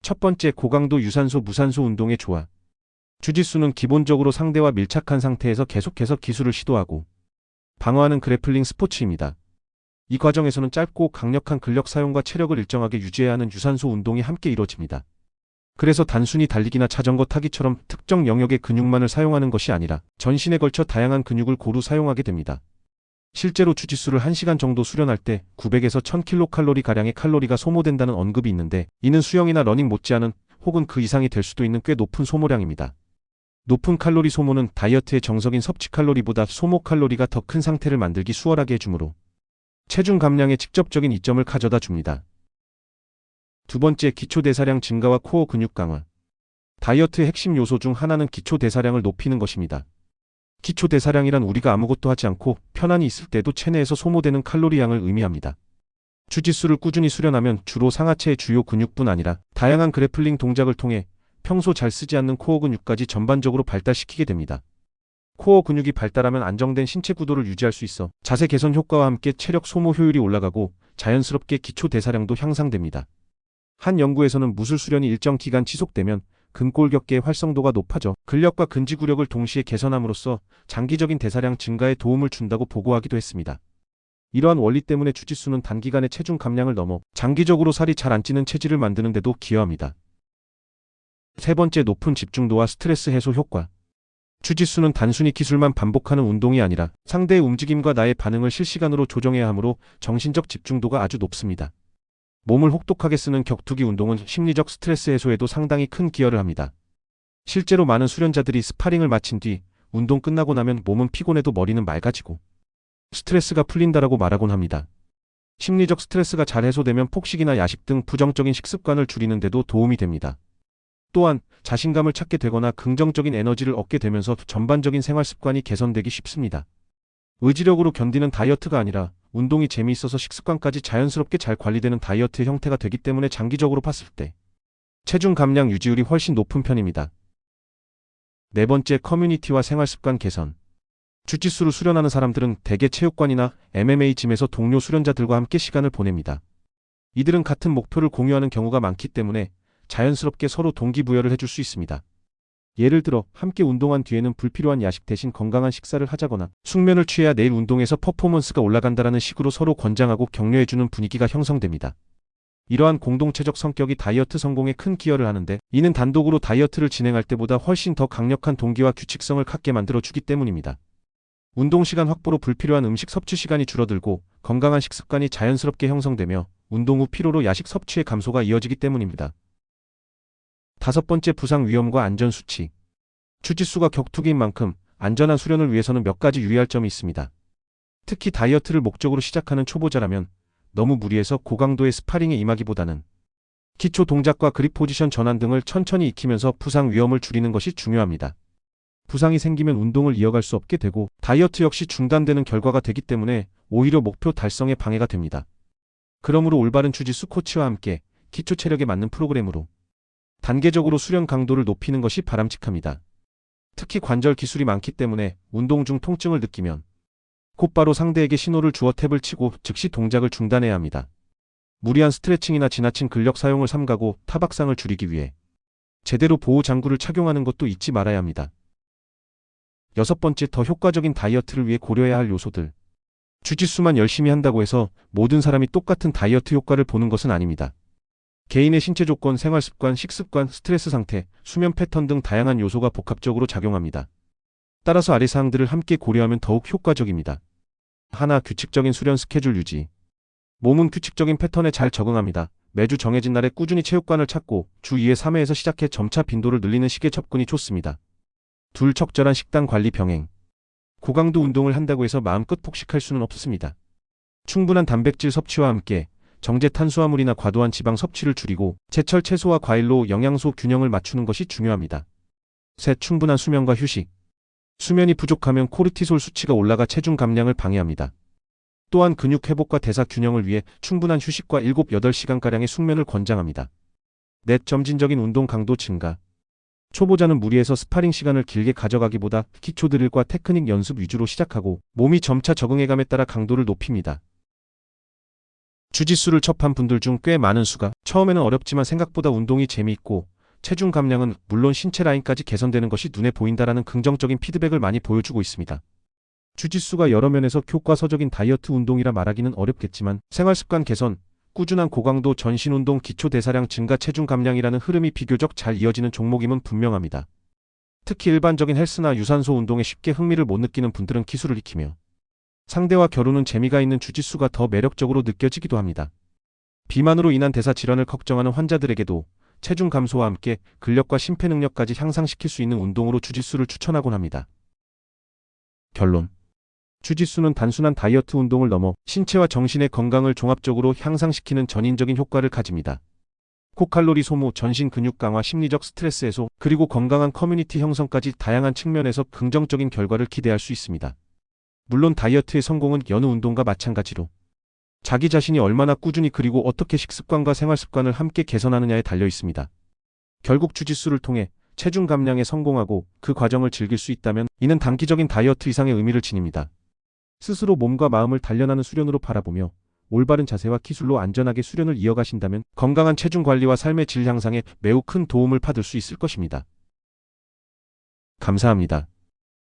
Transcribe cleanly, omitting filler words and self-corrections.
첫 번째, 고강도 유산소 무산소 운동의 조화. 주짓수는 기본적으로 상대와 밀착한 상태에서 계속해서 기술을 시도하고 방어하는 그래플링 스포츠입니다. 이 과정에서는 짧고 강력한 근력 사용과 체력을 일정하게 유지해야 하는 유산소 운동이 함께 이루어집니다. 그래서 단순히 달리기나 자전거 타기처럼 특정 영역의 근육만을 사용하는 것이 아니라 전신에 걸쳐 다양한 근육을 고루 사용하게 됩니다. 실제로 주짓수를 1시간 정도 수련할 때 900에서 1000kcal가량의 칼로리가 소모된다는 언급이 있는데, 이는 수영이나 러닝 못지않은 혹은 그 이상이 될 수도 있는 꽤 높은 소모량입니다. 높은 칼로리 소모는 다이어트의 정석인 섭취 칼로리보다 소모 칼로리가 더 큰 상태를 만들기 수월하게 해주므로 체중 감량에 직접적인 이점을 가져다 줍니다. 두 번째, 기초 대사량 증가와 코어 근육 강화. 다이어트의 핵심 요소 중 하나는 기초 대사량을 높이는 것입니다. 기초 대사량이란 우리가 아무것도 하지 않고 편안히 있을 때도 체내에서 소모되는 칼로리 양을 의미합니다. 주짓수를 꾸준히 수련하면 주로 상하체의 주요 근육뿐 아니라 다양한 그래플링 동작을 통해 평소 잘 쓰지 않는 코어 근육까지 전반적으로 발달시키게 됩니다. 코어 근육이 발달하면 안정된 신체 구도를 유지할 수 있어 자세 개선 효과와 함께 체력 소모 효율이 올라가고 자연스럽게 기초 대사량도 향상됩니다. 한 연구에서는 무술 수련이 일정 기간 지속되면 근골격계의 활성도가 높아져 근력과 근지구력을 동시에 개선함으로써 장기적인 대사량 증가에 도움을 준다고 보고하기도 했습니다. 이러한 원리 때문에 주짓수는 단기간에 체중 감량을 넘어 장기적으로 살이 잘 안 찌는 체질을 만드는 데도 기여합니다. 세 번째, 높은 집중도와 스트레스 해소 효과. 주짓수는 단순히 기술만 반복하는 운동이 아니라 상대의 움직임과 나의 반응을 실시간으로 조정해야 하므로 정신적 집중도가 아주 높습니다. 몸을 혹독하게 쓰는 격투기 운동은 심리적 스트레스 해소에도 상당히 큰 기여를 합니다. 실제로 많은 수련자들이 스파링을 마친 뒤 운동 끝나고 나면 몸은 피곤해도 머리는 맑아지고 스트레스가 풀린다라고 말하곤 합니다. 심리적 스트레스가 잘 해소되면 폭식이나 야식 등 부정적인 식습관을 줄이는 데도 도움이 됩니다. 또한 자신감을 찾게 되거나 긍정적인 에너지를 얻게 되면서 전반적인 생활 습관이 개선되기 쉽습니다. 의지력으로 견디는 다이어트가 아니라 운동이 재미있어서 식습관까지 자연스럽게 잘 관리되는 다이어트의 형태가 되기 때문에 장기적으로 봤을 때 체중 감량 유지율이 훨씬 높은 편입니다. 네 번째, 커뮤니티와 생활습관 개선. 주짓수를 수련하는 사람들은 대개 체육관이나 MMA 짐에서 동료 수련자들과 함께 시간을 보냅니다. 이들은 같은 목표를 공유하는 경우가 많기 때문에 자연스럽게 서로 동기부여를 해줄 수 있습니다. 예를 들어 함께 운동한 뒤에는 불필요한 야식 대신 건강한 식사를 하자거나 숙면을 취해야 내일 운동에서 퍼포먼스가 올라간다라는 식으로 서로 권장하고 격려해주는 분위기가 형성됩니다. 이러한 공동체적 성격이 다이어트 성공에 큰 기여를 하는데, 이는 단독으로 다이어트를 진행할 때보다 훨씬 더 강력한 동기와 규칙성을 갖게 만들어주기 때문입니다. 운동시간 확보로 불필요한 음식 섭취 시간이 줄어들고 건강한 식습관이 자연스럽게 형성되며 운동 후 피로로 야식 섭취의 감소가 이어지기 때문입니다. 다섯 번째, 부상 위험과 안전 수칙. 주짓수가 격투기인 만큼 안전한 수련을 위해서는 몇 가지 유의할 점이 있습니다. 특히 다이어트를 목적으로 시작하는 초보자라면 너무 무리해서 고강도의 스파링에 임하기보다는 기초 동작과 그립 포지션 전환 등을 천천히 익히면서 부상 위험을 줄이는 것이 중요합니다. 부상이 생기면 운동을 이어갈 수 없게 되고 다이어트 역시 중단되는 결과가 되기 때문에 오히려 목표 달성에 방해가 됩니다. 그러므로 올바른 주짓수 코치와 함께 기초 체력에 맞는 프로그램으로 단계적으로 수련 강도를 높이는 것이 바람직합니다. 특히 관절 기술이 많기 때문에 운동 중 통증을 느끼면 곧바로 상대에게 신호를 주어 탭을 치고 즉시 동작을 중단해야 합니다. 무리한 스트레칭이나 지나친 근력 사용을 삼가고 타박상을 줄이기 위해 제대로 보호 장구를 착용하는 것도 잊지 말아야 합니다. 여섯 번째, 더 효과적인 다이어트를 위해 고려해야 할 요소들. 주짓수만 열심히 한다고 해서 모든 사람이 똑같은 다이어트 효과를 보는 것은 아닙니다. 개인의 신체 조건, 생활 습관, 식습관, 스트레스 상태, 수면 패턴 등 다양한 요소가 복합적으로 작용합니다. 따라서 아래 사항들을 함께 고려하면 더욱 효과적입니다. 하나, 규칙적인 수련 스케줄 유지. 몸은 규칙적인 패턴에 잘 적응합니다. 매주 정해진 날에 꾸준히 체육관을 찾고 주 2회 3회에서 시작해 점차 빈도를 늘리는 식의 접근이 좋습니다. 둘, 적절한 식단 관리 병행. 고강도 운동을 한다고 해서 마음껏 폭식할 수는 없습니다. 충분한 단백질 섭취와 함께 정제 탄수화물이나 과도한 지방 섭취를 줄이고 제철 채소와 과일로 영양소 균형을 맞추는 것이 중요합니다. 셋, 충분한 수면과 휴식. 수면이 부족하면 코르티솔 수치가 올라가 체중 감량을 방해합니다. 또한 근육 회복과 대사 균형을 위해 충분한 휴식과 7, 8시간가량의 숙면을 권장합니다. 넷, 점진적인 운동 강도 증가. 초보자는 무리해서 스파링 시간을 길게 가져가기보다 기초 드릴과 테크닉 연습 위주로 시작하고 몸이 점차 적응해감에 따라 강도를 높입니다. 주짓수를 접한 분들 중 꽤 많은 수가 처음에는 어렵지만 생각보다 운동이 재미있고 체중 감량은 물론 신체 라인까지 개선되는 것이 눈에 보인다라는 긍정적인 피드백을 많이 보여주고 있습니다. 주짓수가 여러 면에서 교과서적인 다이어트 운동이라 말하기는 어렵겠지만 생활습관 개선, 꾸준한 고강도 전신운동, 기초 대사량 증가, 체중 감량이라는 흐름이 비교적 잘 이어지는 종목임은 분명합니다. 특히 일반적인 헬스나 유산소 운동에 쉽게 흥미를 못 느끼는 분들은 기술을 익히며 상대와 겨루는 재미가 있는 주짓수가 더 매력적으로 느껴지기도 합니다. 비만으로 인한 대사 질환을 걱정하는 환자들에게도 체중 감소와 함께 근력과 심폐 능력까지 향상시킬 수 있는 운동으로 주짓수를 추천하곤 합니다. 결론. 주짓수는 단순한 다이어트 운동을 넘어 신체와 정신의 건강을 종합적으로 향상시키는 전인적인 효과를 가집니다. 고칼로리 소모, 전신 근육 강화, 심리적 스트레스 해소, 그리고 건강한 커뮤니티 형성까지 다양한 측면에서 긍정적인 결과를 기대할 수 있습니다. 물론 다이어트의 성공은 여느 운동과 마찬가지로 자기 자신이 얼마나 꾸준히 그리고 어떻게 식습관과 생활습관을 함께 개선하느냐에 달려 있습니다. 결국 주짓수를 통해 체중 감량에 성공하고 그 과정을 즐길 수 있다면 이는 단기적인 다이어트 이상의 의미를 지닙니다. 스스로 몸과 마음을 단련하는 수련으로 바라보며 올바른 자세와 기술로 안전하게 수련을 이어가신다면 건강한 체중 관리와 삶의 질 향상에 매우 큰 도움을 받을 수 있을 것입니다. 감사합니다.